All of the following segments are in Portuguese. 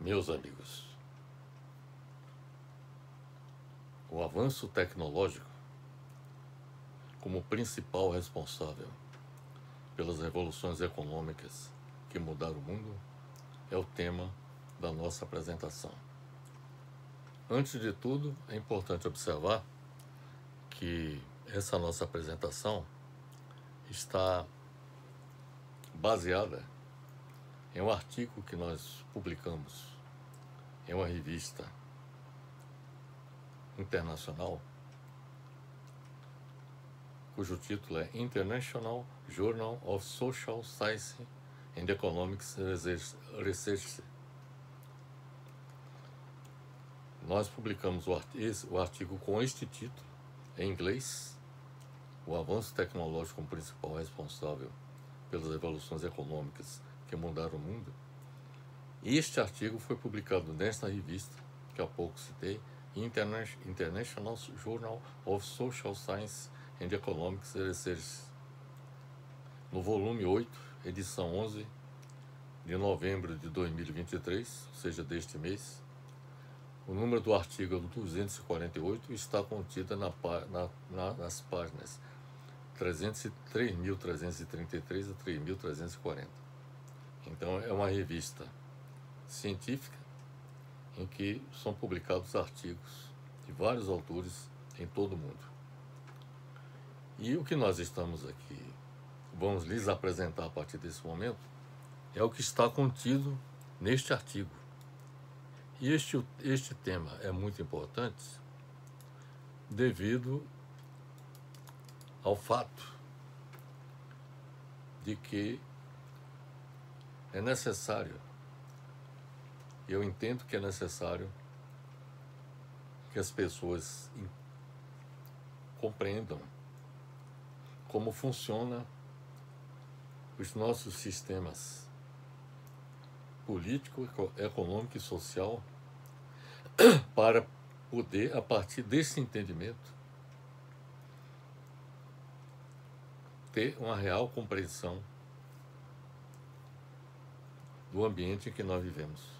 Meus amigos, o avanço tecnológico, como principal responsável pelas revoluções econômicas que mudaram o mundo, é o tema da nossa apresentação. Antes de tudo, é importante observar que essa nossa apresentação está baseada em um artigo que nós publicamos em uma revista internacional, cujo título é International Journal of Social Science and Economics Research. Nós publicamos o artigo com este título, em inglês, O avanço tecnológico como principal responsável pelas revoluções econômicas que mudaram o mundo. E este artigo foi publicado nesta revista, que há pouco citei, International Journal of Social Science and Economics Research, no volume 8, edição 11, de novembro de 2023, ou seja, deste mês. O número do artigo 248 está contido nas páginas 3.333 a 3.340. Então, é uma revista científica em que são publicados artigos de vários autores em todo o mundo. E o que nós estamos aqui, vamos lhes apresentar a partir desse momento, é o que está contido neste artigo. E este tema é muito importante devido ao fato de que é necessário, eu entendo que é necessário que as pessoas compreendam como funciona os nossos sistemas político, econômico e social, para poder, a partir desse entendimento, ter uma real compreensão do ambiente em que nós vivemos.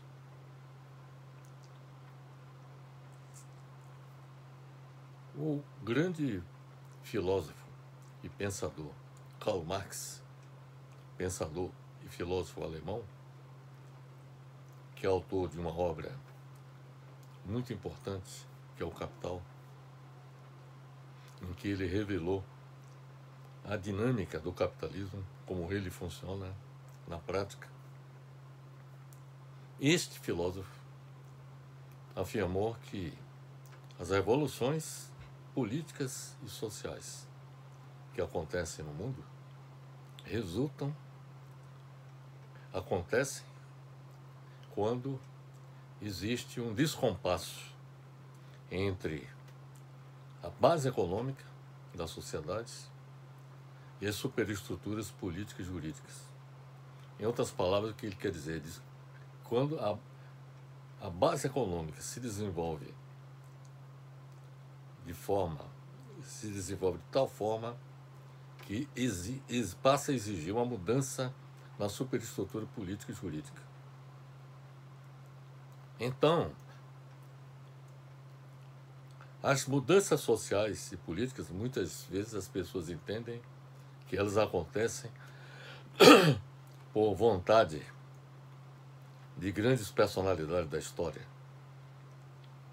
O grande filósofo e pensador Karl Marx, pensador e filósofo alemão, que é autor de uma obra muito importante, que é o Capital, em que ele revelou a dinâmica do capitalismo, como ele funciona na prática. Este filósofo afirmou que as revoluções políticas e sociais que acontecem no mundo acontecem quando existe um descompasso entre a base econômica das sociedades e as superestruturas políticas e jurídicas. Em outras palavras, o que ele quer dizer? Quando a base econômica se desenvolve de tal forma que passa a exigir uma mudança na superestrutura política e jurídica. Então, as mudanças sociais e políticas, muitas vezes as pessoas entendem que elas acontecem por vontade de grandes personalidades da história,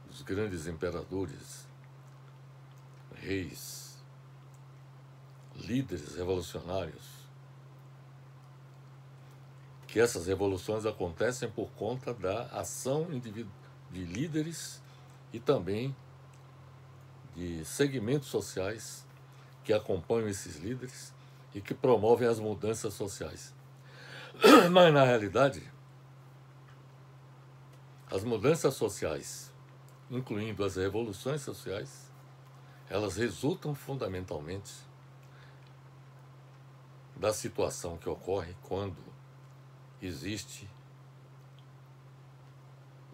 os grandes imperadores, reis, líderes revolucionários, que essas revoluções acontecem por conta da ação de líderes e também de segmentos sociais que acompanham esses líderes e que promovem as mudanças sociais. Mas, na realidade, as mudanças sociais, incluindo as revoluções sociais, elas resultam fundamentalmente da situação que ocorre quando existe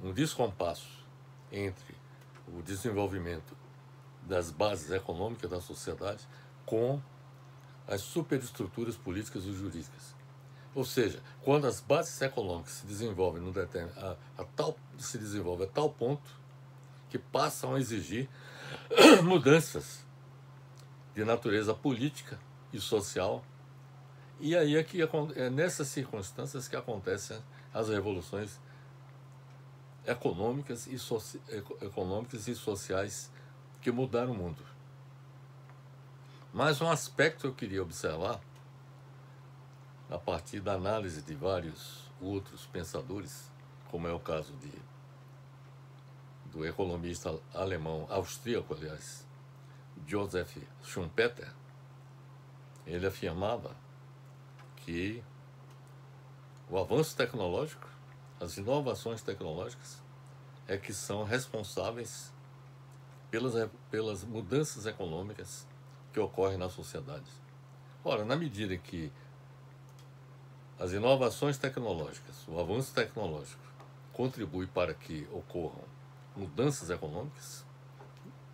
um descompasso entre o desenvolvimento das bases econômicas da sociedade com as superestruturas políticas e jurídicas. Ou seja, quando as bases econômicas se desenvolvem se desenvolve a tal ponto que passam a exigir mudanças de natureza política e social, e aí é nessas circunstâncias que acontecem as revoluções econômicas e sociais que mudaram o mundo. Mas um aspecto que eu queria observar, a partir da análise de vários outros pensadores, como é o caso do economista alemão, austríaco, aliás, Joseph Schumpeter, ele afirmava que o avanço tecnológico, as inovações tecnológicas, é que são responsáveis pelas mudanças econômicas que ocorrem na sociedade. Ora, na medida em que as inovações tecnológicas, o avanço tecnológico, contribui para que ocorram mudanças econômicas,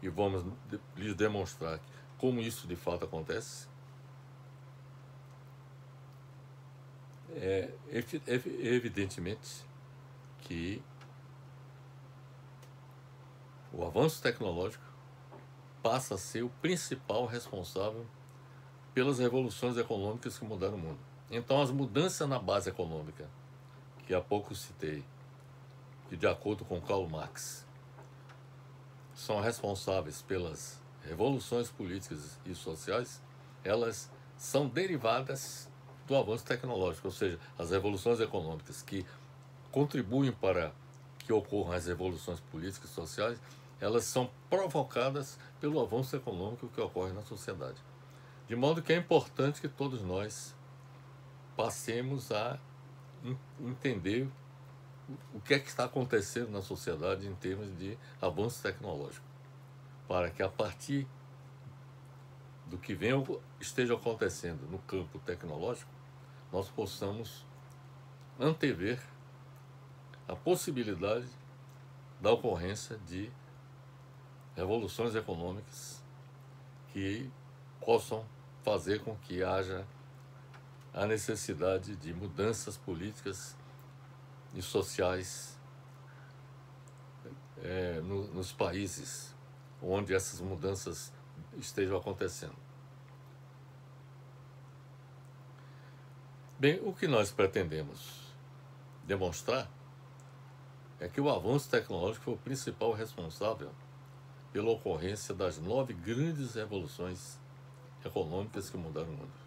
e vamos lhes demonstrar como isso de fato acontece, evidentemente que o avanço tecnológico passa a ser o principal responsável pelas revoluções econômicas que mudaram o mundo. Então, as mudanças na base econômica, que há pouco citei, que de acordo com Karl Marx, são responsáveis pelas revoluções políticas e sociais, elas são derivadas do avanço tecnológico, ou seja, as revoluções econômicas que contribuem para que ocorram as revoluções políticas e sociais, elas são provocadas pelo avanço econômico que ocorre na sociedade. De modo que é importante que todos nós passemos a entender o que é que está acontecendo na sociedade em termos de avanço tecnológico, para que a partir do que esteja acontecendo no campo tecnológico, nós possamos antever a possibilidade da ocorrência de revoluções econômicas que possam fazer com que haja a necessidade de mudanças políticas e sociais nos países onde essas mudanças estejam acontecendo. Bem, o que nós pretendemos demonstrar é que o avanço tecnológico foi o principal responsável pela ocorrência das 9 grandes revoluções econômicas que mudaram o mundo.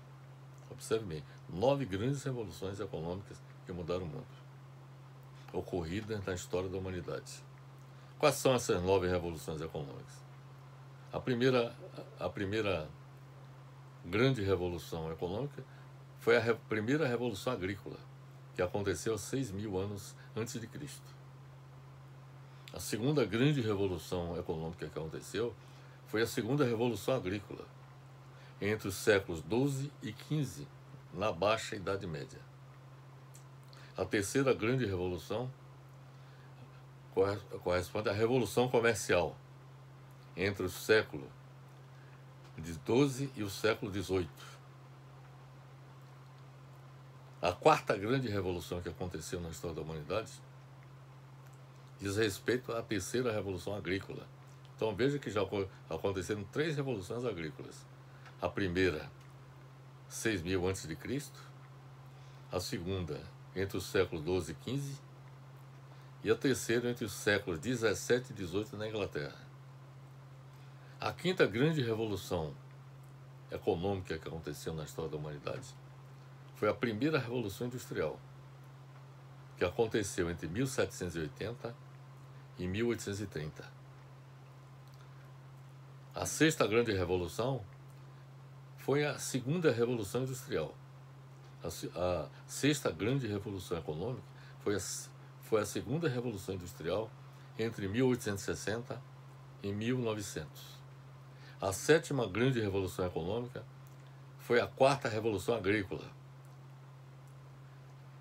Observe bem, 9 grandes revoluções econômicas que mudaram o mundo, ocorridas na história da humanidade. Quais são essas 9 revoluções econômicas? A primeira grande revolução econômica foi a primeira revolução agrícola, que aconteceu há 6.000 anos antes de Cristo. A segunda grande revolução econômica que aconteceu foi a segunda revolução agrícola, entre os séculos XII e XV, na Baixa Idade Média. A terceira grande revolução corresponde à Revolução Comercial, entre o século XII e o século XVIII. A quarta grande revolução que aconteceu na história da humanidade diz respeito à terceira revolução agrícola. Então veja que já aconteceram 3 revoluções agrícolas. A primeira, 6.000 a.C., a segunda, entre os séculos XII e XV, e a terceira, entre os séculos XVII e XVIII, na Inglaterra. A quinta grande revolução econômica que aconteceu na história da humanidade foi a primeira Revolução Industrial, que aconteceu entre 1780 e 1830. A sexta grande revolução foi a segunda Revolução Industrial. A sexta grande revolução econômica foi a segunda Revolução Industrial entre 1860 e 1900. A sétima grande revolução econômica foi a quarta Revolução Agrícola,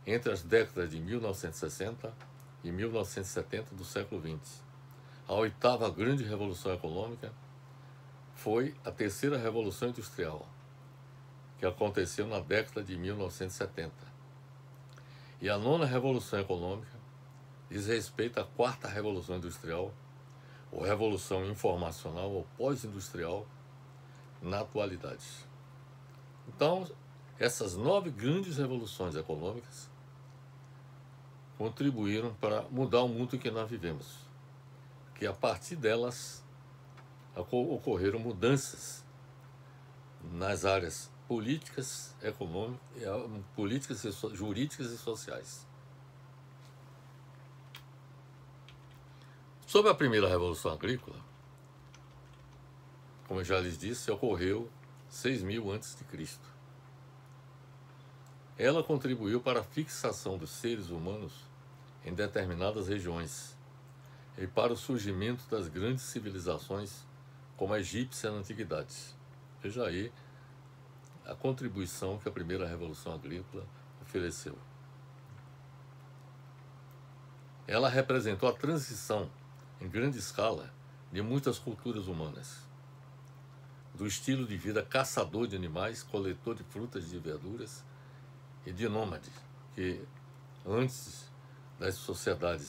entre as décadas de 1960 e 1970 do século XX. A oitava grande revolução econômica foi a terceira Revolução Industrial, que aconteceu na década de 1970. E a nona revolução econômica diz respeito à quarta revolução industrial, ou revolução informacional ou pós-industrial na atualidade. Então, essas 9 grandes revoluções econômicas contribuíram para mudar o mundo em que nós vivemos, que a partir delas ocorreram mudanças nas áreas políticas, econômicas, políticas, jurídicas e sociais. Sobre a primeira revolução agrícola, como eu já lhes disse, ocorreu 6.000 a.C. Ela contribuiu para a fixação dos seres humanos em determinadas regiões e para o surgimento das grandes civilizações como a egípcia na antiguidade. Veja aí a contribuição que a primeira revolução agrícola ofereceu. Ela representou a transição em grande escala de muitas culturas humanas, do estilo de vida caçador de animais, coletor de frutas e de verduras e de nômade, que antes das sociedades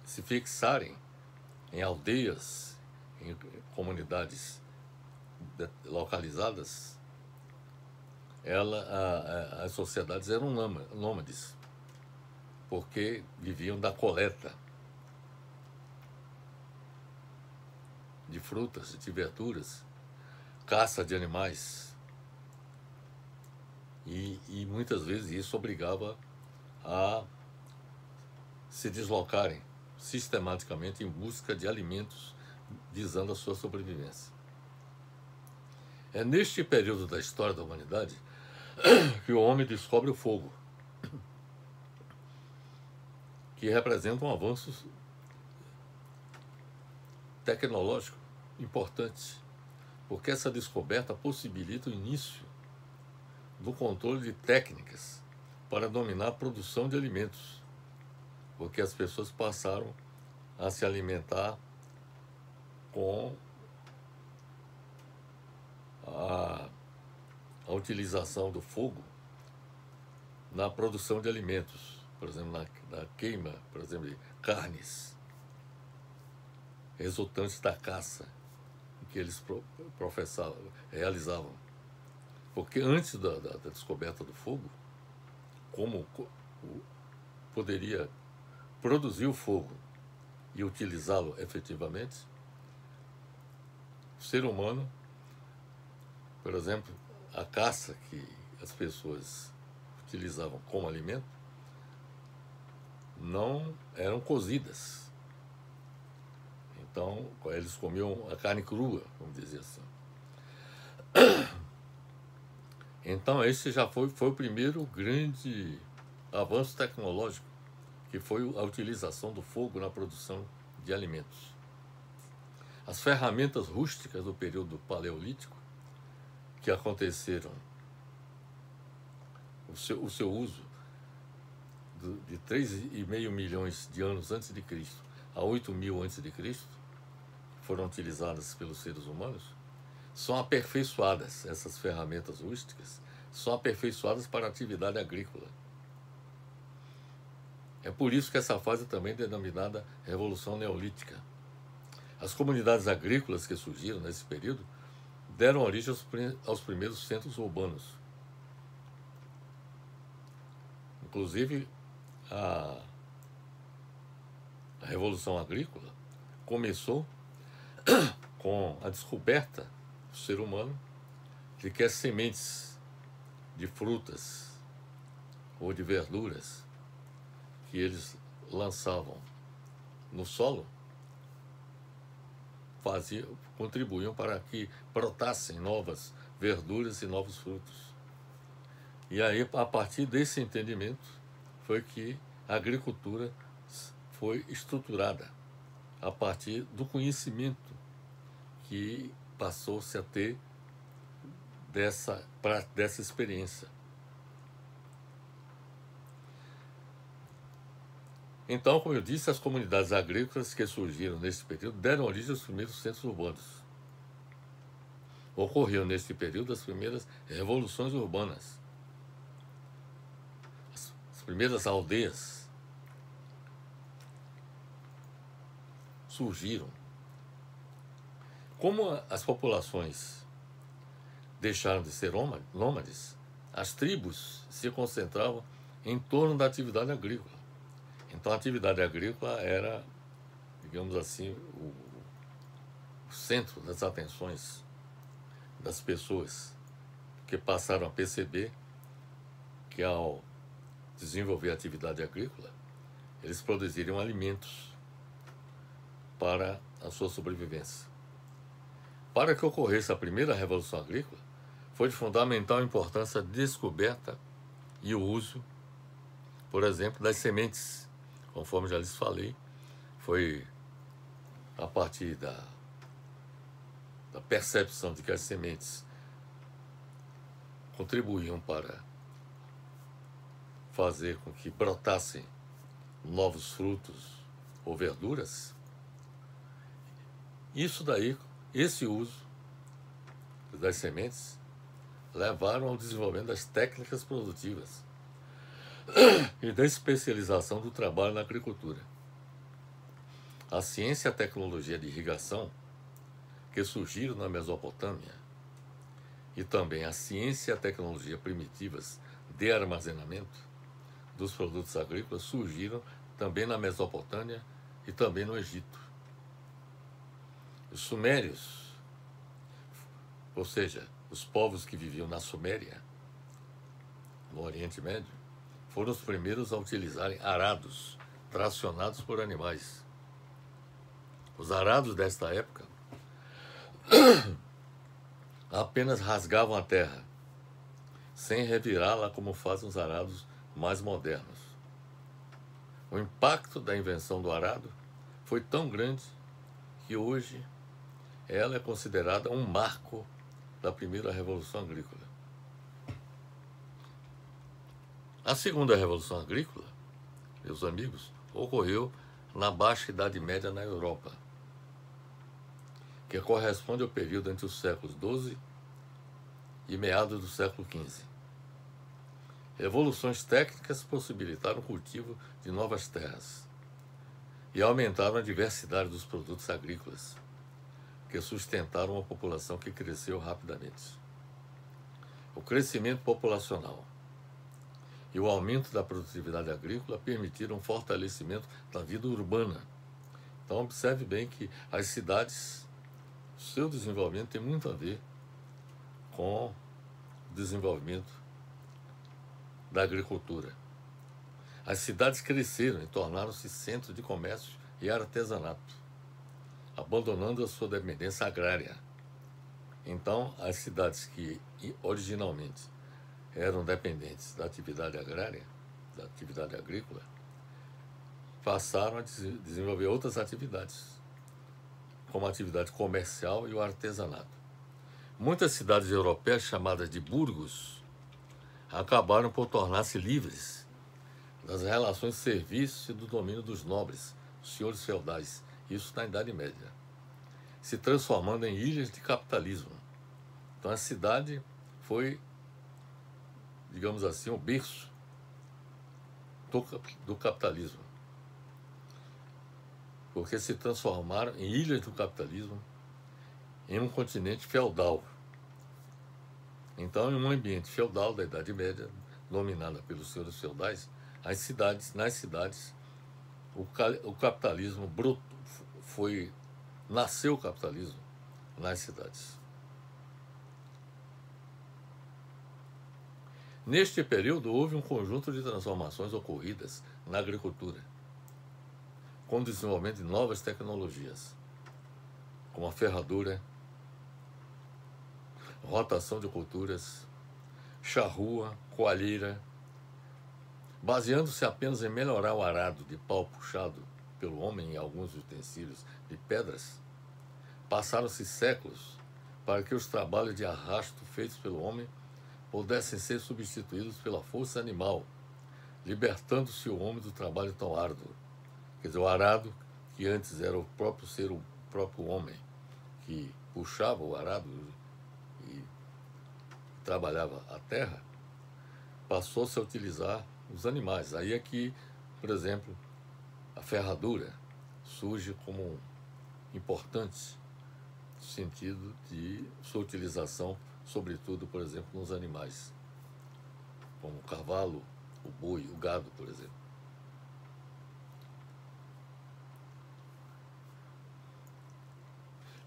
se fixarem em aldeias, em comunidades localizadas, as sociedades eram nômades, porque viviam da coleta de frutas, de verduras, caça de animais, e muitas vezes isso obrigava a se deslocarem sistematicamente em busca de alimentos, visando a sua sobrevivência. É neste período da história da humanidade que o homem descobre o fogo, que representa um avanço tecnológico importante, porque essa descoberta possibilita o início do controle de técnicas para dominar a produção de alimentos, porque as pessoas passaram a se alimentar com a utilização do fogo na produção de alimentos, por exemplo, na queima, por exemplo, de carnes resultantes da caça que eles realizavam. Porque antes da descoberta do fogo, como poderia produzir o fogo e utilizá-lo efetivamente, o ser humano, por exemplo, a caça que as pessoas utilizavam como alimento, não eram cozidas. Então, eles comiam a carne crua, vamos dizer assim. Então, esse já foi o primeiro grande avanço tecnológico, que foi a utilização do fogo na produção de alimentos. As ferramentas rústicas do período paleolítico, que aconteceram, o seu uso de 3,5 milhões de anos antes de Cristo a 8.000 antes de Cristo, foram utilizadas pelos seres humanos, são aperfeiçoadas, essas ferramentas rústicas, são aperfeiçoadas para a atividade agrícola. É por isso que essa fase também é denominada Revolução Neolítica. As comunidades agrícolas que surgiram nesse período deram origem aos primeiros centros urbanos. Inclusive, a Revolução Agrícola começou com a descoberta do ser humano de que as sementes de frutas ou de verduras que eles lançavam no solo contribuíam para que brotassem novas verduras e novos frutos. E aí, a partir desse entendimento, foi que a agricultura foi estruturada, a partir do conhecimento que passou-se a ter dessa experiência. Então, como eu disse, as comunidades agrícolas que surgiram nesse período deram origem aos primeiros centros urbanos. Ocorreu nesse período as primeiras revoluções urbanas. as primeiras aldeias surgiram. Como as populações deixaram de ser nômades, as tribos se concentravam em torno da atividade agrícola. Então a atividade agrícola era, digamos assim, o centro das atenções das pessoas, que passaram a perceber que ao desenvolver a atividade agrícola, eles produziriam alimentos para a sua sobrevivência. Para que ocorresse a primeira revolução agrícola, foi de fundamental importância a descoberta e o uso, por exemplo, das sementes. Conforme já lhes falei, foi a partir da percepção de que as sementes contribuíam para fazer com que brotassem novos frutos ou verduras. Isso daí, esse uso das sementes, levaram ao desenvolvimento das técnicas produtivas e da especialização do trabalho na agricultura. A ciência e a tecnologia de irrigação, que surgiram na Mesopotâmia, e também a ciência e a tecnologia primitivas de armazenamento dos produtos agrícolas surgiram também na Mesopotâmia e também no Egito. Os sumérios, ou seja, os povos que viviam na Suméria, no Oriente Médio, foram os primeiros a utilizarem arados tracionados por animais. Os arados desta época apenas rasgavam a terra, sem revirá-la como fazem os arados mais modernos. O impacto da invenção do arado foi tão grande que hoje ela é considerada um marco da primeira Revolução Agrícola. A segunda Revolução Agrícola, meus amigos, ocorreu na Baixa Idade Média na Europa, que corresponde ao período entre os séculos XII e meados do século XV. Revoluções técnicas possibilitaram o cultivo de novas terras e aumentaram a diversidade dos produtos agrícolas, que sustentaram uma população que cresceu rapidamente. O crescimento populacional e o aumento da produtividade agrícola permitiram um fortalecimento da vida urbana. Então, observe bem que as cidades, o seu desenvolvimento tem muito a ver com o desenvolvimento da agricultura. As cidades cresceram e tornaram-se centros de comércio e artesanato, abandonando a sua dependência agrária. Então, as cidades que originalmente eram dependentes da atividade agrária, da atividade agrícola, passaram a desenvolver outras atividades, como a atividade comercial e o artesanato. Muitas cidades europeias, chamadas de burgos, acabaram por tornar-se livres das relações de serviço e do domínio dos nobres, os senhores feudais, isso na Idade Média, se transformando em ilhas de capitalismo. Então a cidade foi, digamos assim, o berço do capitalismo, porque se transformaram em ilhas do capitalismo em um continente feudal. Então, em um ambiente feudal da Idade Média, dominada pelos senhores feudais, nas cidades, o capitalismo bruto nasceu o capitalismo nas cidades. Neste período, houve um conjunto de transformações ocorridas na agricultura, com o desenvolvimento de novas tecnologias, como a ferradura, rotação de culturas, charrua, coalheira. Baseando-se apenas em melhorar o arado de pau puxado pelo homem em alguns utensílios de pedras, passaram-se séculos para que os trabalhos de arrasto feitos pelo homem pudessem ser substituídos pela força animal, libertando-se o homem do trabalho tão árduo. Quer dizer, o arado, que antes era o próprio homem que puxava o arado e trabalhava a terra, passou-se a utilizar os animais. Aí é que, por exemplo, a ferradura surge como importante no sentido de sua utilização, sobretudo, por exemplo, nos animais, como o cavalo, o boi, o gado, por exemplo.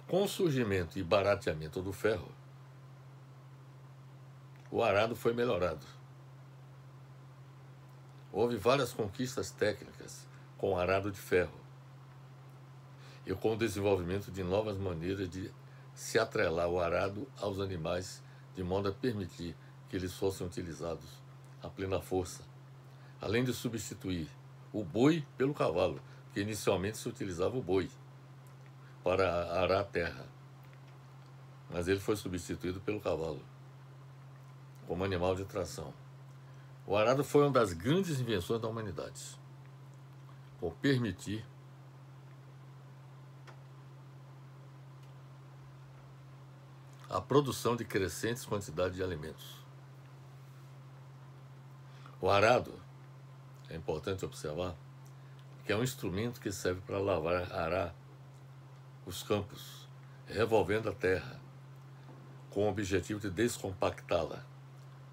Com o surgimento e barateamento do ferro, o arado foi melhorado. Houve várias conquistas técnicas com o arado de ferro e com o desenvolvimento de novas maneiras de se atrelar o arado aos animais, de modo a permitir que eles fossem utilizados a plena força, além de substituir o boi pelo cavalo, que inicialmente se utilizava o boi para arar a terra, mas ele foi substituído pelo cavalo como animal de tração. O arado foi uma das grandes invenções da humanidade, por permitir a produção de crescentes quantidades de alimentos. O arado, é importante observar, que é um instrumento que serve para arar os campos, revolvendo a terra, com o objetivo de descompactá-la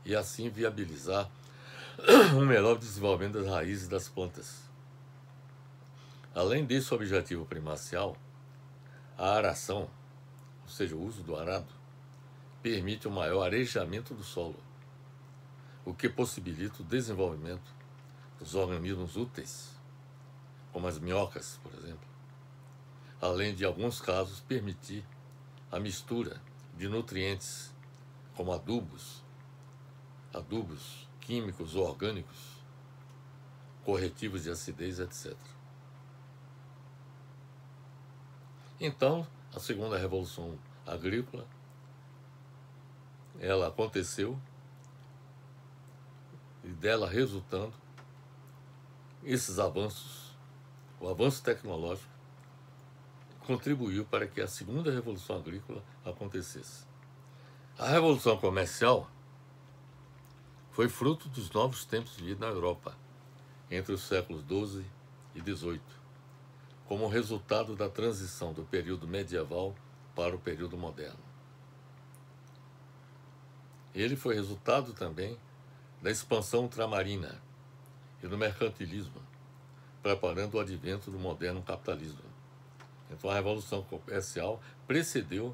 e assim viabilizar um melhor desenvolvimento das raízes das plantas. Além desse objetivo primacial, a aração, ou seja, o uso do arado, permite um maior arejamento do solo, o que possibilita o desenvolvimento dos organismos úteis, como as minhocas, por exemplo, além de, em alguns casos, permitir a mistura de nutrientes, como adubos químicos ou orgânicos, corretivos de acidez, etc. Então, a segunda revolução agrícola, ela aconteceu e dela resultando esses avanços, o avanço tecnológico contribuiu para que a segunda revolução agrícola acontecesse. A revolução comercial foi fruto dos novos tempos vividos na Europa, entre os séculos XII e XVIII, como resultado da transição do período medieval para o período moderno. Ele foi resultado também da expansão ultramarina e do mercantilismo, preparando o advento do moderno capitalismo. Então a Revolução Comercial precedeu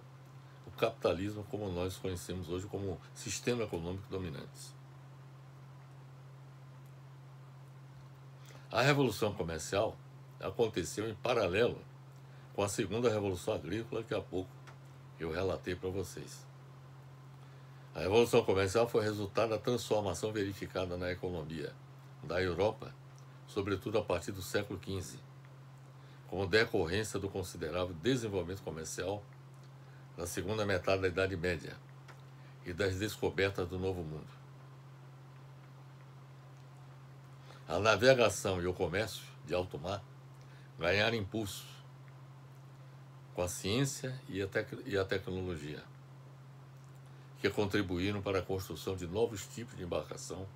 o capitalismo como nós conhecemos hoje como sistema econômico dominante. A Revolução Comercial aconteceu em paralelo com a segunda Revolução Agrícola, que há pouco eu relatei para vocês. A Revolução Comercial foi resultado da transformação verificada na economia da Europa, sobretudo a partir do século XV, como decorrência do considerável desenvolvimento comercial na segunda metade da Idade Média e das descobertas do Novo Mundo. A navegação e o comércio de alto mar ganharam impulso com a ciência e a tecnologia, que contribuíram para a construção de novos tipos de embarcação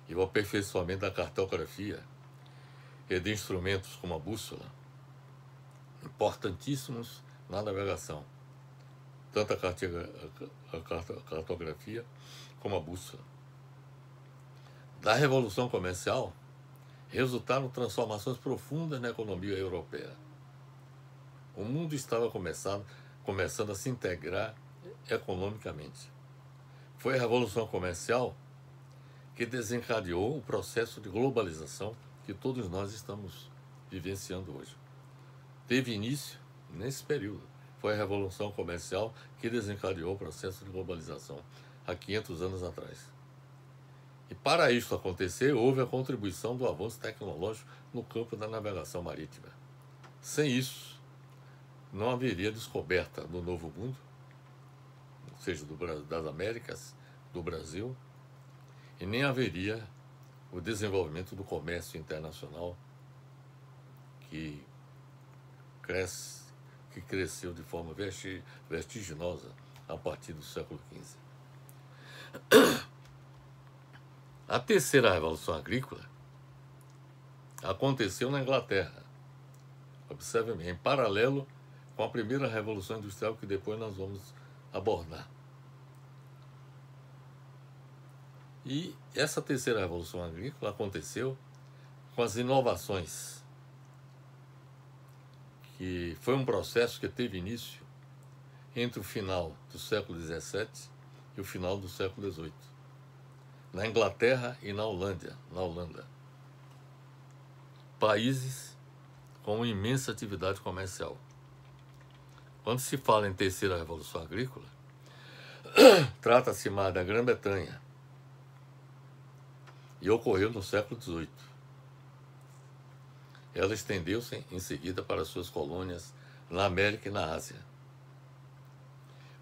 e o aperfeiçoamento da cartografia e de instrumentos como a bússola, importantíssimos na navegação, tanto a cartografia como a bússola. Da Revolução Comercial resultaram transformações profundas na economia europeia. O mundo estava começando a se integrar economicamente. Foi a Revolução Comercial que desencadeou o processo de globalização que todos nós estamos vivenciando hoje. Teve início nesse período. Foi a Revolução Comercial que desencadeou o processo de globalização há 500 anos atrás. E para isso acontecer, houve a contribuição do avanço tecnológico no campo da navegação marítima. Sem isso, não haveria descoberta do Novo Mundo, ou seja, das Américas, do Brasil, e nem haveria o desenvolvimento do comércio internacional que cresceu de forma vertiginosa a partir do século XV. A terceira revolução agrícola aconteceu na Inglaterra. Observe bem, em paralelo com a primeira revolução industrial, que depois nós vamos abordar. E essa terceira revolução agrícola aconteceu com as inovações, que foi um processo que teve início entre o final do século XVII e o final do século XVIII, na Inglaterra e na Holanda, países com uma imensa atividade comercial. Quando se fala em terceira revolução agrícola, trata-se mais da Grã-Bretanha e ocorreu no século XVIII. Ela estendeu-se em seguida para suas colônias na América e na Ásia.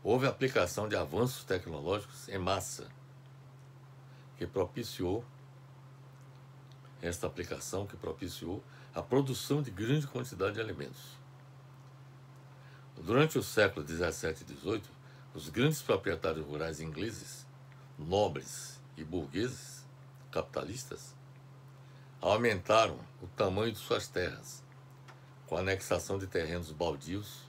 Houve aplicação de avanços tecnológicos em massa, que propiciou a produção de grande quantidade de alimentos. Durante o século XVII e XVIII, os grandes proprietários rurais ingleses, nobres e burgueses, capitalistas, aumentaram o tamanho de suas terras, com a anexação de terrenos baldios,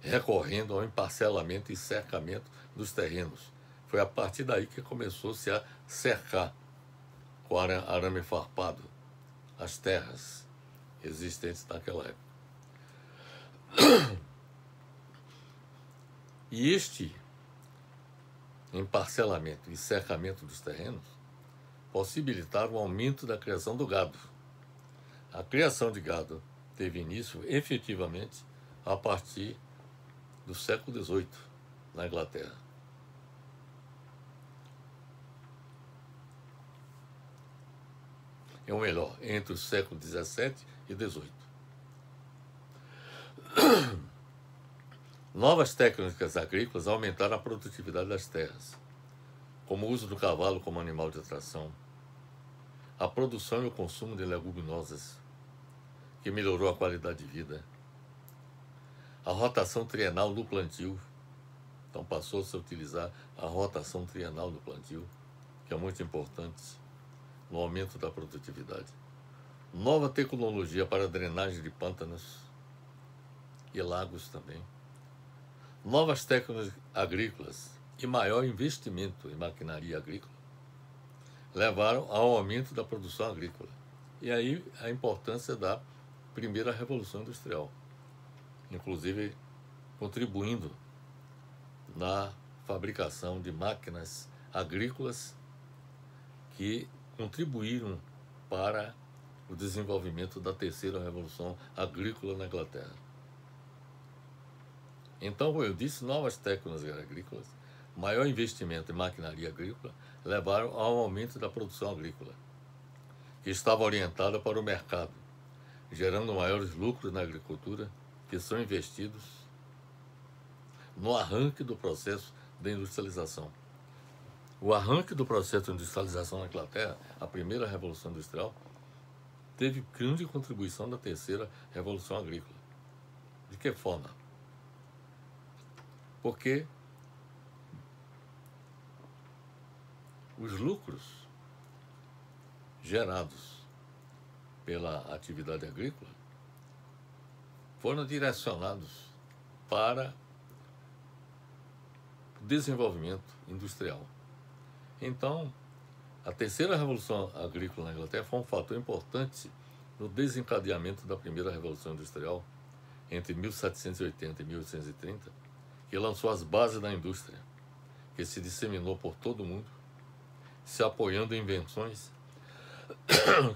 recorrendo ao emparcelamento e cercamento dos terrenos. Foi a partir daí que começou-se a cercar com arame farpado as terras existentes naquela época. E este emparcelamento e cercamento dos terrenos possibilitaram o aumento da criação do gado. A criação de gado teve início efetivamente a partir do século XVIII, na Inglaterra. Ou melhor, entre o século XVII e XVIII. Novas técnicas agrícolas aumentaram a produtividade das terras, como o uso do cavalo como animal de tração, a produção e o consumo de leguminosas, que melhorou a qualidade de vida, a rotação trienal do plantio. Então passou-se a utilizar a rotação trienal do plantio, que é muito importante no aumento da produtividade. Nova tecnologia para drenagem de pântanos e lagos também. Novas técnicas agrícolas e maior investimento em maquinaria agrícola levaram ao aumento da produção agrícola. E aí a importância da primeira revolução industrial, inclusive contribuindo na fabricação de máquinas agrícolas que contribuíram para o desenvolvimento da terceira revolução agrícola na Inglaterra. Então, como eu disse, novas técnicas agrícolas, maior investimento em maquinaria agrícola levaram ao aumento da produção agrícola, que estava orientada para o mercado, gerando maiores lucros na agricultura, que são investidos no arranque do processo de industrialização. O arranque do processo de industrialização na Inglaterra, a primeira revolução industrial, teve grande contribuição da terceira revolução agrícola. De que forma? Porque os lucros gerados pela atividade agrícola foram direcionados para o desenvolvimento industrial. Então, a terceira revolução agrícola na Inglaterra foi um fator importante no desencadeamento da primeira revolução industrial entre 1780 e 1830, que lançou as bases da indústria, que se disseminou por todo o mundo, se apoiando em invenções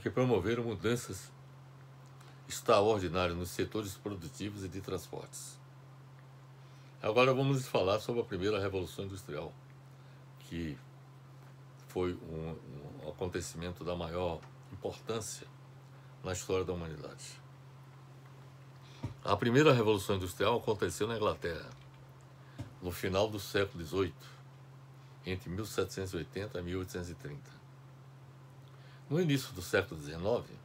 que promoveram mudanças extraordinárias nos setores produtivos e de transportes. Agora vamos falar sobre a primeira revolução industrial, que foi um acontecimento da maior importância na história da humanidade. A primeira revolução industrial aconteceu na Inglaterra, no final do século XVIII, entre 1780 e 1830. No início do século XIX,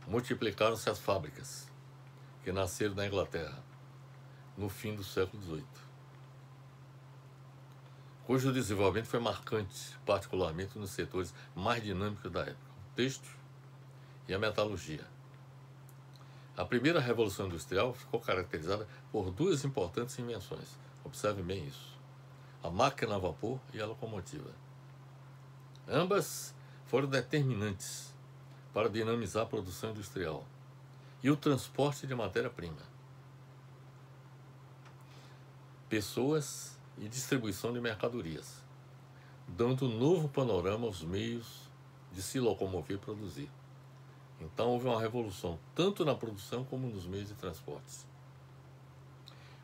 multiplicaram-se as fábricas que nasceram na Inglaterra, no fim do século XVIII. cujo desenvolvimento foi marcante, particularmente nos setores mais dinâmicos da época, o têxtil e a metalurgia. A primeira Revolução Industrial ficou caracterizada por duas importantes invenções. Observe bem isso: a máquina a vapor e a locomotiva. Ambas foram determinantes para dinamizar a produção industrial e o transporte de matéria-prima, pessoas e distribuição de mercadorias, dando um novo panorama aos meios de se locomover e produzir. Então houve uma revolução tanto na produção como nos meios de transportes.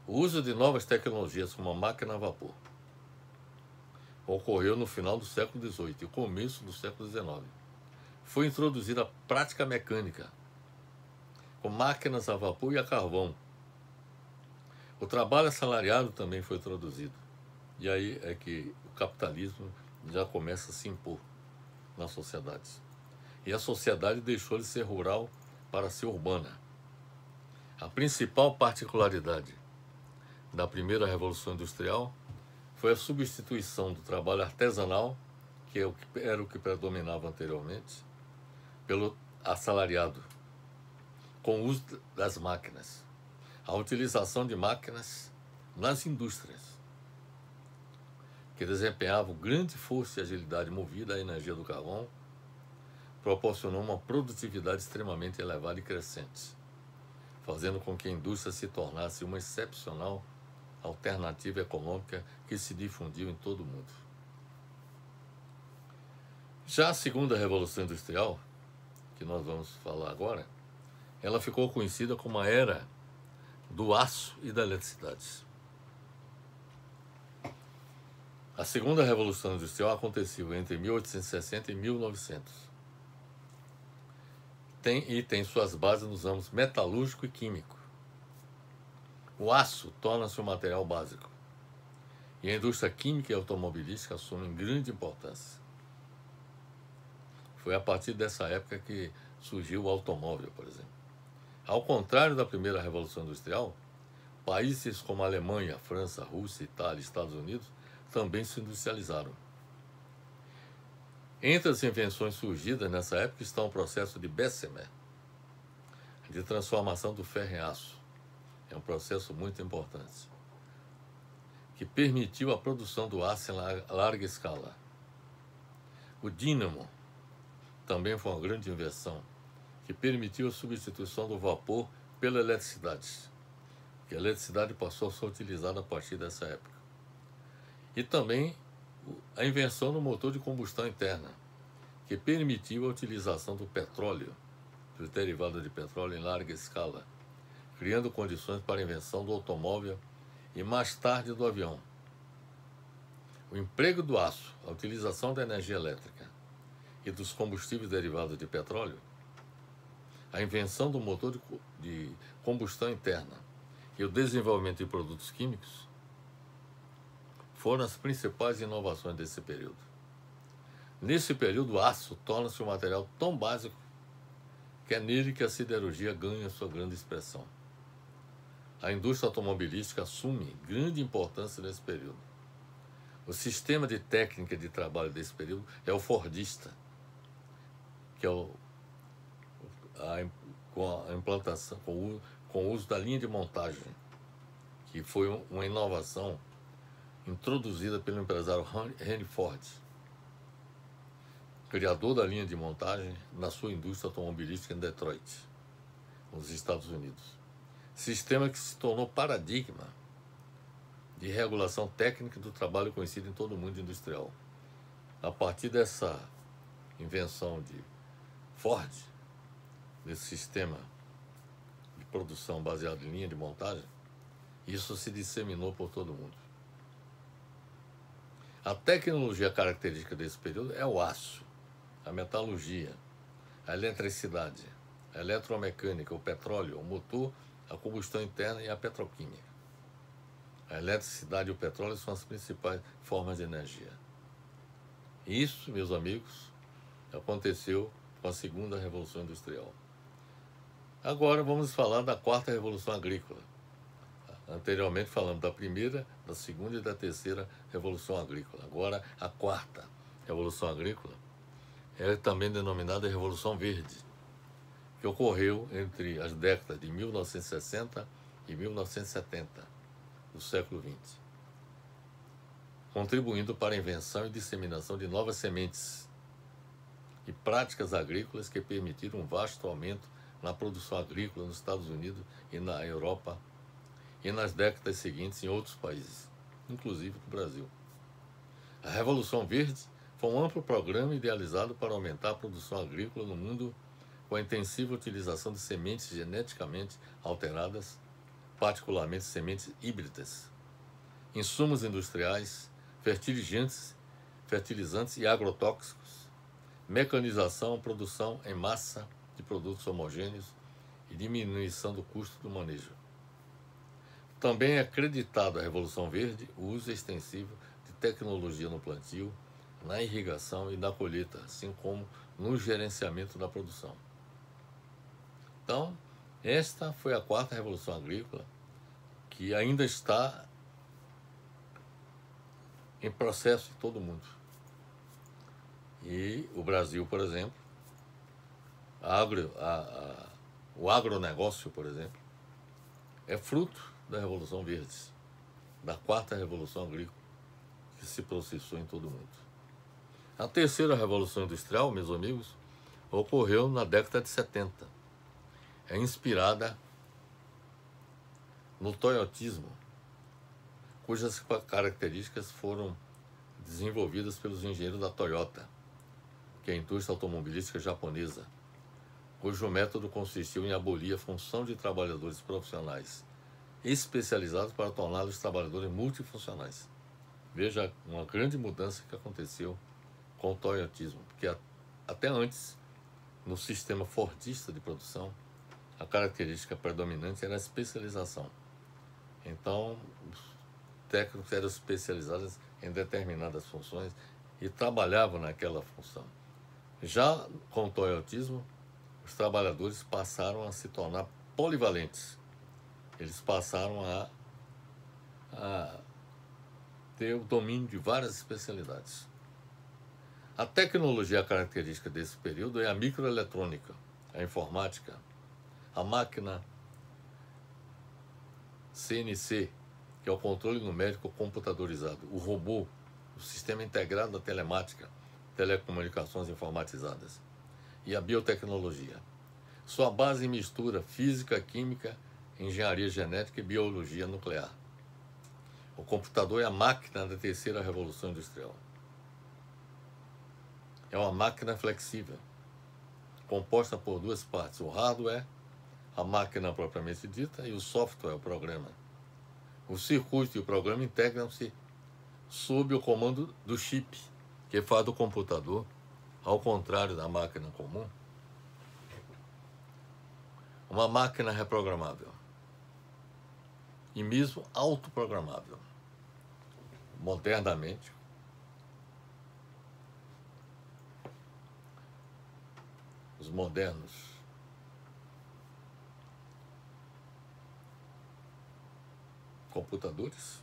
O uso de novas tecnologias como a máquina a vapor ocorreu no final do século XVIII e começo do século XIX. Foi introduzida a prática mecânica, com máquinas a vapor e a carvão. O trabalho assalariado também foi introduzido. E aí é que o capitalismo já começa a se impor nas sociedades. E a sociedade deixou de ser rural para ser urbana. A principal particularidade da primeira Revolução Industrial foi a substituição do trabalho artesanal, que era o que predominava anteriormente, pelo assalariado, com o uso das máquinas. A utilização de máquinas nas indústrias, que desempenhavam grande força e agilidade movida à energia do carvão, proporcionou uma produtividade extremamente elevada e crescente, fazendo com que a indústria se tornasse uma excepcional alternativa econômica que se difundiu em todo o mundo. Já a segunda Revolução Industrial, que nós vamos falar agora, ela ficou conhecida como a Era do Aço e da Eletricidade. A segunda Revolução Industrial aconteceu entre 1860 e 1900. Tem suas bases nos ramos metalúrgico e químico. O aço torna-se um material básico e a indústria química e automobilística assumem grande importância. Foi a partir dessa época que surgiu o automóvel, por exemplo. Ao contrário da primeira Revolução Industrial, países como a Alemanha, França, Rússia, Itália e Estados Unidos também se industrializaram. Entre as invenções surgidas nessa época estão o processo de Bessemer, de transformação do ferro em aço. É um processo muito importante, que permitiu a produção do aço em larga escala. O dínamo também foi uma grande invenção, que permitiu a substituição do vapor pela eletricidade, que a eletricidade passou a ser utilizada a partir dessa época. E também a invenção do motor de combustão interna, que permitiu a utilização do petróleo, dos derivados de petróleo em larga escala, criando condições para a invenção do automóvel e mais tarde do avião. O emprego do aço, a utilização da energia elétrica e dos combustíveis derivados de petróleo, a invenção do motor de combustão interna e o desenvolvimento de produtos químicos foram as principais inovações desse período. Nesse período, o aço torna-se um material tão básico que é nele que a siderurgia ganha sua grande expressão. A indústria automobilística assume grande importância nesse período. O sistema de técnica de trabalho desse período é o fordista, que é com a implantação, com o uso da linha de montagem, que foi uma inovação introduzida pelo empresário Henry Ford, criador da linha de montagem na sua indústria automobilística em Detroit, nos Estados Unidos. Sistema que se tornou paradigma de regulação técnica do trabalho conhecido em todo o mundo industrial. A partir dessa invenção de Ford, desse sistema de produção baseado em linha de montagem, isso se disseminou por todo o mundo. A tecnologia característica desse período é o aço, a metalurgia, a eletricidade, a eletromecânica, o petróleo, o motor, a combustão interna e a petroquímica. A eletricidade e o petróleo são as principais formas de energia. Isso, meus amigos, aconteceu com a segunda Revolução Industrial. Agora vamos falar da quarta Revolução Agrícola, Anteriormente falamos da primeira, da segunda e da terceira Revolução Agrícola. Agora, a quarta Revolução Agrícola é também denominada Revolução Verde, que ocorreu entre as décadas de 1960 e 1970 do século XX, contribuindo para a invenção e disseminação de novas sementes e práticas agrícolas que permitiram um vasto aumento na produção agrícola nos Estados Unidos e na Europa e nas décadas seguintes em outros países, inclusive no Brasil. A Revolução Verde foi um amplo programa idealizado para aumentar a produção agrícola no mundo com a intensiva utilização de sementes geneticamente alteradas, particularmente sementes híbridas, insumos industriais, fertilizantes e agrotóxicos, mecanização, produção em massa de produtos homogêneos e diminuição do custo do manejo. Também é acreditado à Revolução Verde o uso extensivo de tecnologia no plantio, na irrigação e na colheita, assim como no gerenciamento da produção. Então, esta foi a quarta Revolução Agrícola, que ainda está em processo em todo o mundo. E o Brasil, por exemplo, o agronegócio, por exemplo, é fruto da Revolução Verde, da quarta Revolução Agrícola, que se processou em todo o mundo. A terceira Revolução Industrial, meus amigos, ocorreu na década de 70. É inspirada no toyotismo, cujas características foram desenvolvidas pelos engenheiros da Toyota, que é a indústria automobilística japonesa, cujo método consistiu em abolir a função de trabalhadores profissionais especializados para torná-los trabalhadores multifuncionais. Veja uma grande mudança que aconteceu com o toyotismo, porque até antes, no sistema fordista de produção, a característica predominante era a especialização. Então, os técnicos eram especializados em determinadas funções e trabalhavam naquela função. Já com o toyotismo, os trabalhadores passaram a se tornar polivalentes. Eles passaram a ter o domínio de várias especialidades. A tecnologia característica desse período é a microeletrônica, a informática, a máquina CNC, que é o controle numérico computadorizado, o robô, o sistema integrado da telemática, telecomunicações informatizadas, e a biotecnologia. Sua base mistura física, química, engenharia genética e biologia nuclear. O computador é a máquina da terceira revolução industrial. É uma máquina flexível, composta por duas partes: o hardware, a máquina propriamente dita, e o software, o programa. O circuito e o programa integram-se sob o comando do chip, que faz do computador, ao contrário da máquina comum, uma máquina reprogramável e mesmo autoprogramável. Modernamente, os modernos computadores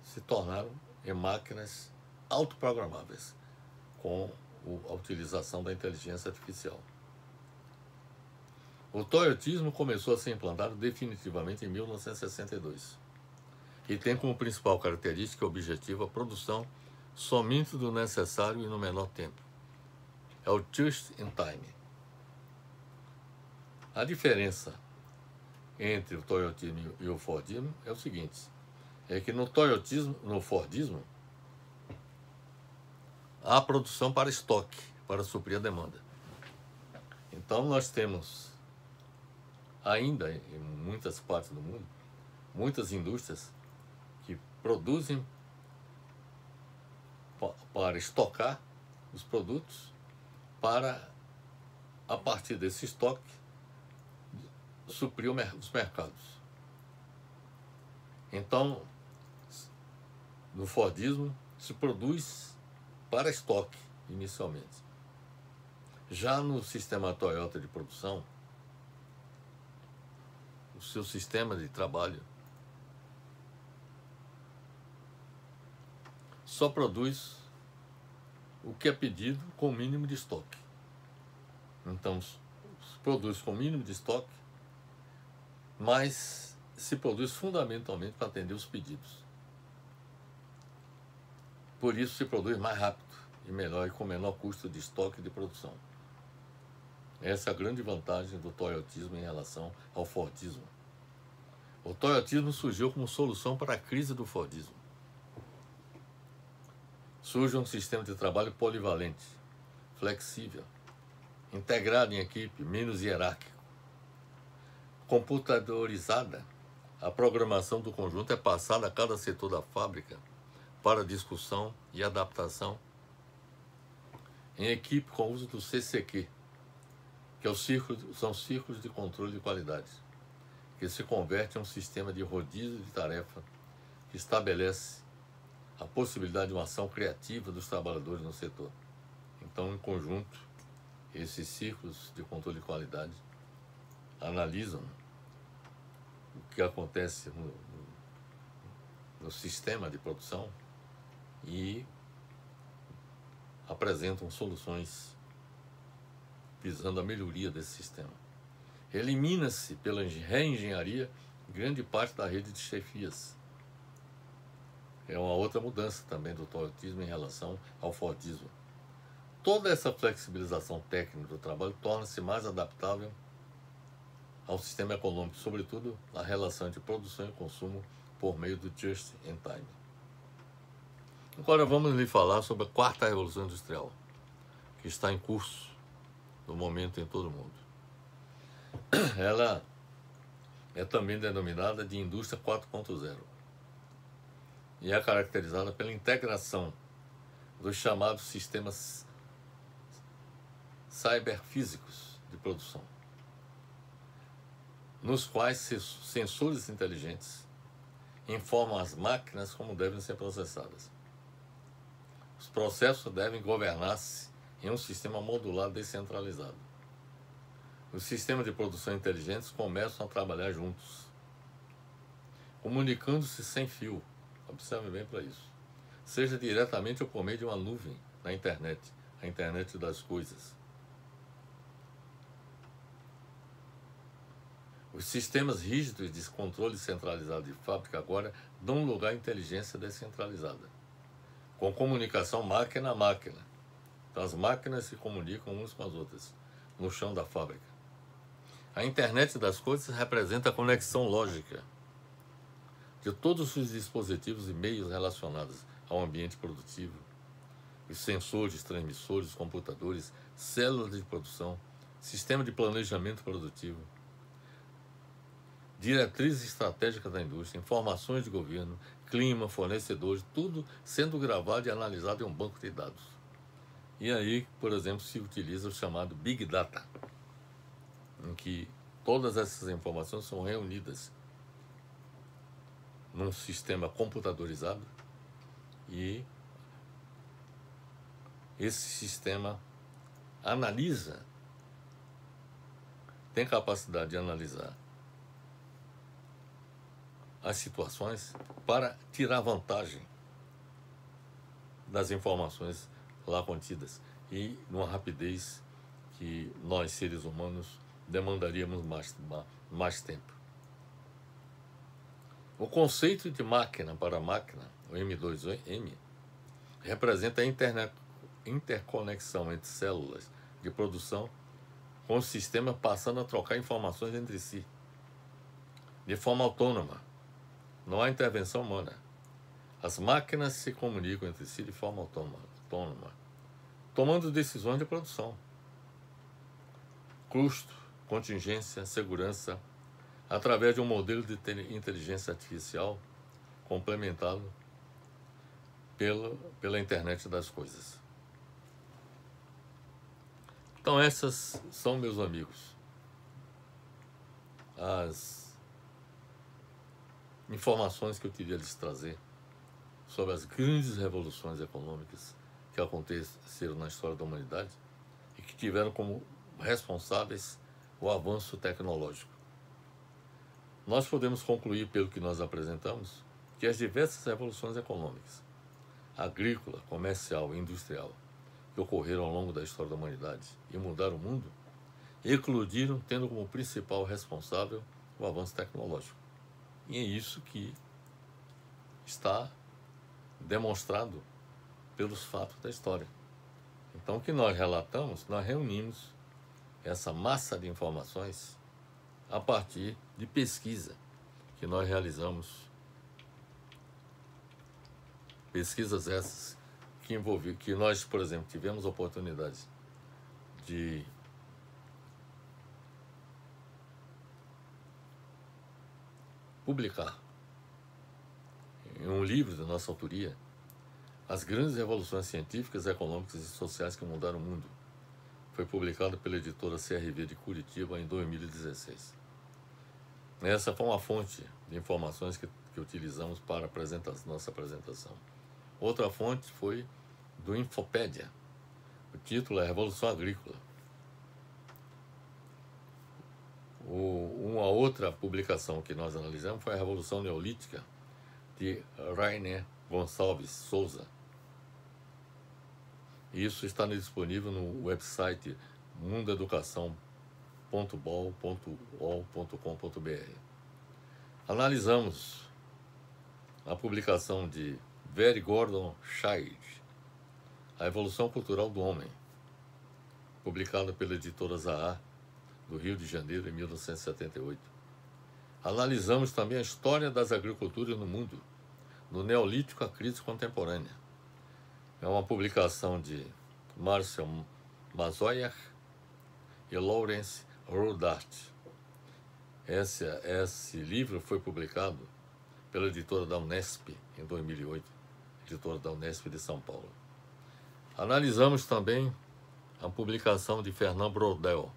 se tornaram em máquinas autoprogramáveis com a utilização da inteligência artificial. O toyotismo começou a ser implantado definitivamente em 1962 e tem como principal característica e objetivo a produção somente do necessário e no menor tempo. É o just in time. A diferença entre o toyotismo e o fordismo é o seguinte: é que no toyotismo, no fordismo, há produção para estoque, para suprir a demanda. Então nós temos ainda em muitas partes do mundo, muitas indústrias que produzem para estocar os produtos, para, a partir desse estoque, suprir os mercados. Então, no fordismo, se produz para estoque, inicialmente. Já no sistema Toyota de produção, seu sistema de trabalho, só produz o que é pedido com o mínimo de estoque. Então, produz com o mínimo de estoque, mas se produz fundamentalmente para atender os pedidos. Por isso se produz mais rápido e melhor e com menor custo de estoque e de produção. Essa é a grande vantagem do toyotismo em relação ao fordismo. O toyotismo surgiu como solução para a crise do fordismo. Surge um sistema de trabalho polivalente, flexível, integrado em equipe, menos hierárquico. Computadorizada, a programação do conjunto é passada a cada setor da fábrica para discussão e adaptação em equipe com o uso do CCQ, que são círculos de controle de qualidade, que se converte em um sistema de rodízio de tarefa que estabelece a possibilidade de uma ação criativa dos trabalhadores no setor. Então, em conjunto, esses círculos de controle de qualidade analisam o que acontece no sistema de produção e apresentam soluções visando a melhoria desse sistema. Elimina-se pela reengenharia grande parte da rede de chefias. É uma outra mudança também do toyotismo em relação ao fordismo. Toda essa flexibilização técnica do trabalho torna-se mais adaptável ao sistema econômico, sobretudo a relação entre produção e consumo por meio do just in time. Agora vamos lhe falar sobre a quarta revolução industrial, que está em curso no momento em todo o mundo. Ela é também denominada de indústria 4.0 e é caracterizada pela integração dos chamados sistemas cyberfísicos de produção, nos quais sensores inteligentes informam as máquinas como devem ser processadas. Os processos devem governar-se em um sistema modular descentralizado. Os sistemas de produção inteligentes começam a trabalhar juntos, comunicando-se sem fio. Observe bem para isso. Seja diretamente ou por meio de uma nuvem na internet, a internet das coisas. Os sistemas rígidos de controle centralizado de fábrica agora dão lugar à inteligência descentralizada, com comunicação máquina a máquina. Então, as máquinas se comunicam umas com as outras, no chão da fábrica. A internet das coisas representa a conexão lógica de todos os dispositivos e meios relacionados ao ambiente produtivo. Os sensores, transmissores, computadores, células de produção, sistema de planejamento produtivo, diretrizes estratégicas da indústria, informações de governo, clima, fornecedores, tudo sendo gravado e analisado em um banco de dados. E aí, por exemplo, se utiliza o chamado Big Data, em que todas essas informações são reunidas num sistema computadorizado e esse sistema tem capacidade de analisar as situações para tirar vantagem das informações lá contidas e numa rapidez que nós, seres humanos, demandaríamos mais tempo. O conceito de máquina para máquina, o M2M, representa a interconexão entre células de produção com o sistema passando a trocar informações entre si, de forma autônoma. Não há intervenção humana. As máquinas se comunicam entre si de forma autônoma, tomando decisões de produção, custo, contingência, segurança, através de um modelo de inteligência artificial complementado pela internet das coisas. Então essas são, meus amigos, as informações que eu queria lhes trazer sobre as grandes revoluções econômicas que aconteceram na história da humanidade e que tiveram como responsáveis o avanço tecnológico. nós podemos concluir, pelo que nós apresentamos, que as diversas revoluções econômicas, agrícola, comercial e industrial, que ocorreram ao longo da história da humanidade e mudaram o mundo, eclodiram tendo como principal responsável o avanço tecnológico. E é isso que está demonstrado pelos fatos da história. Então, o que nós relatamos, nós reunimos essa massa de informações a partir de pesquisa que nós realizamos. Pesquisas essas que nós, por exemplo, tivemos oportunidade de publicar em um livro da nossa autoria as grandes revoluções científicas, econômicas e sociais que mudaram o mundo. Foi publicado pela editora CRV de Curitiba em 2016. Essa foi uma fonte de informações que utilizamos para nossa apresentação. Outra fonte foi do Infopédia. O título é Revolução Agrícola. Uma outra publicação que nós analisamos foi a Revolução Neolítica, de Rainer Gonçalves Souza. Isso está disponível no website mundoeducação.bol.ol.com.br. Analisamos a publicação de Very Gordon Childe, A Evolução Cultural do Homem, publicada pela editora Zahar, do Rio de Janeiro, em 1978. Analisamos também a história das agriculturas no mundo, do Neolítico à crise contemporânea. É uma publicação de Marcel Mazoyer e Lawrence Rodart. Esse livro foi publicado pela editora da Unesp em 2008, editora da Unesp de São Paulo. Analisamos também a publicação de Fernand Braudel,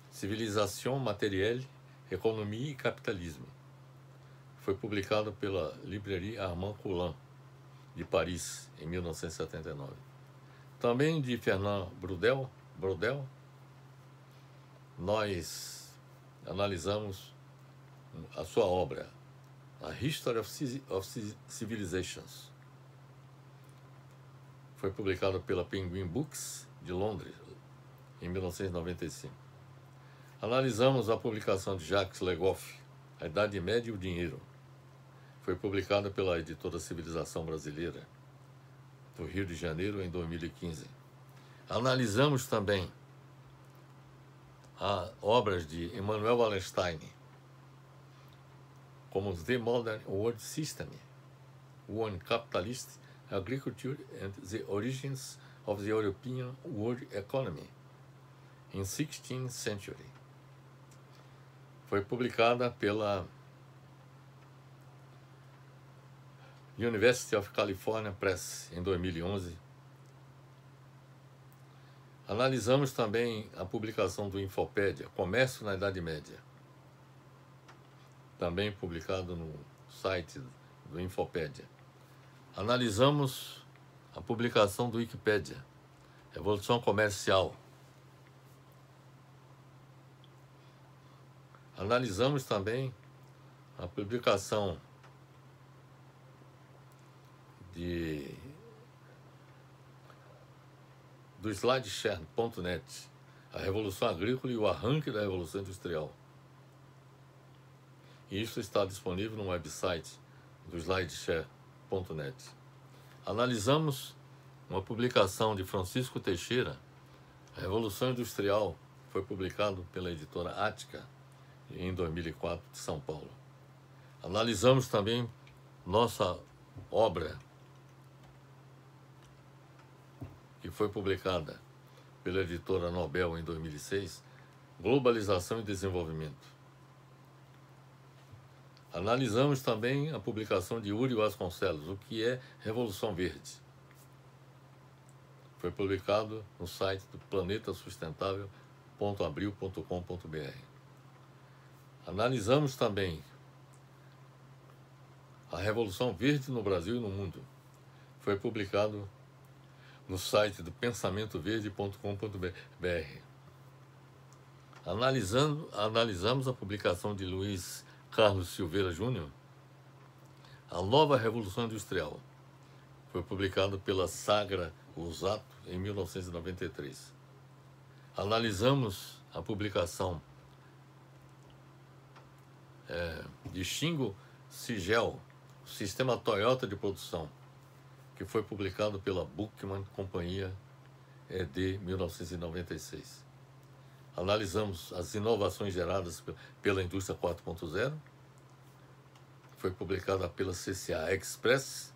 Civilisation Matérielle, Economia e Capitalismo. Foi publicado pela livraria Armand Coulin, de Paris, em 1979. Também de Fernand Braudel, nós analisamos a sua obra, A History of Civilizations. Foi publicado pela Penguin Books, de Londres, em 1995. Analisamos a publicação de Jacques Le Goff, A Idade Média e o Dinheiro. Foi publicada pela editora Civilização Brasileira, do Rio de Janeiro, em 2015. Analisamos também obras de Emmanuel Wallenstein, como The Modern World System, One Capitalist Agriculture and the Origins of the European World Economy in 16th Century. Foi publicada pela University of California Press, em 2011. Analisamos também a publicação do Infopédia, Comércio na Idade Média, também publicado no site do Infopédia. Analisamos a publicação do Wikipédia, Revolução Comercial. Analisamos também a publicação do SlideShare.net, a Revolução Agrícola e o Arranque da Revolução Industrial. E isso está disponível no website do SlideShare.net. Analisamos uma publicação de Francisco Teixeira, A Revolução Industrial, foi publicado pela editora Ática, em 2004, de São Paulo. Analisamos também nossa obra, que foi publicada pela editora Nobel em 2006, Globalização e Desenvolvimento. Analisamos também a publicação de Yuri Vasconcelos, O que é Revolução Verde. Foi publicado no site do planetasustentável.abril.com.br. Analisamos também a Revolução Verde no Brasil e no mundo. Foi publicado no site do pensamentoverde.com.br. Analisamos a publicação de Luiz Carlos Silveira Júnior, A Nova Revolução Industrial. Foi publicado pela Sagra Usato em 1993. Analisamos a publicação de Shingo Sigel, Sistema Toyota de Produção, que foi publicado pela Buchmann Companhia ED 1996. Analisamos as inovações geradas pela indústria 4.0, foi publicada pela CCA Express.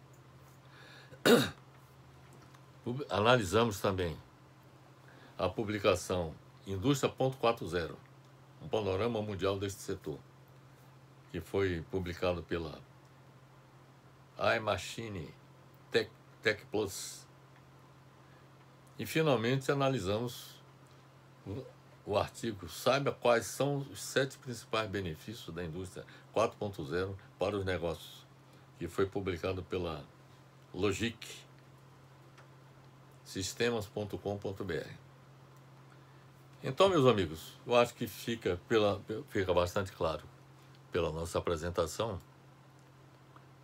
Analisamos também a publicação Indústria 4.0, um panorama mundial deste setor, que foi publicado pela iMachine Tech Plus. E finalmente analisamos o artigo Saiba quais são os 7 principais benefícios da indústria 4.0 para os negócios, que foi publicado pela Logic Sistemas.com.br. Então, meus amigos, eu acho que fica bastante claro pela nossa apresentação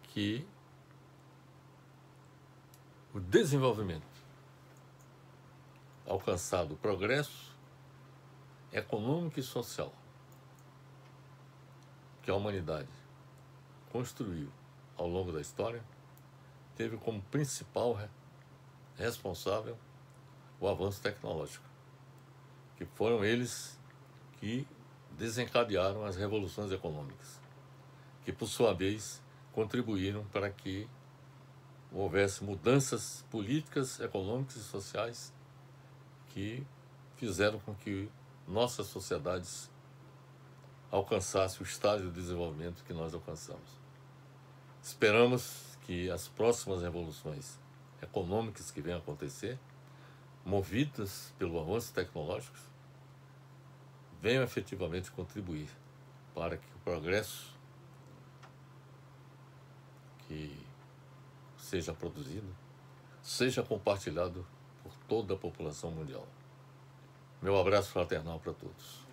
que o desenvolvimento alcançado, o progresso econômico e social que a humanidade construiu ao longo da história, teve como principal responsável o avanço tecnológico, que foram eles que desencadearam as revoluções econômicas, que por sua vez contribuíram para que houvesse mudanças políticas, econômicas e sociais que fizeram com que nossas sociedades alcançassem o estágio de desenvolvimento que nós alcançamos. Esperamos que as próximas revoluções econômicas que venham a acontecer, movidas pelo avanço tecnológico, venham efetivamente contribuir para que o progresso que seja produzido seja compartilhado por toda a população mundial. Meu abraço fraternal para todos.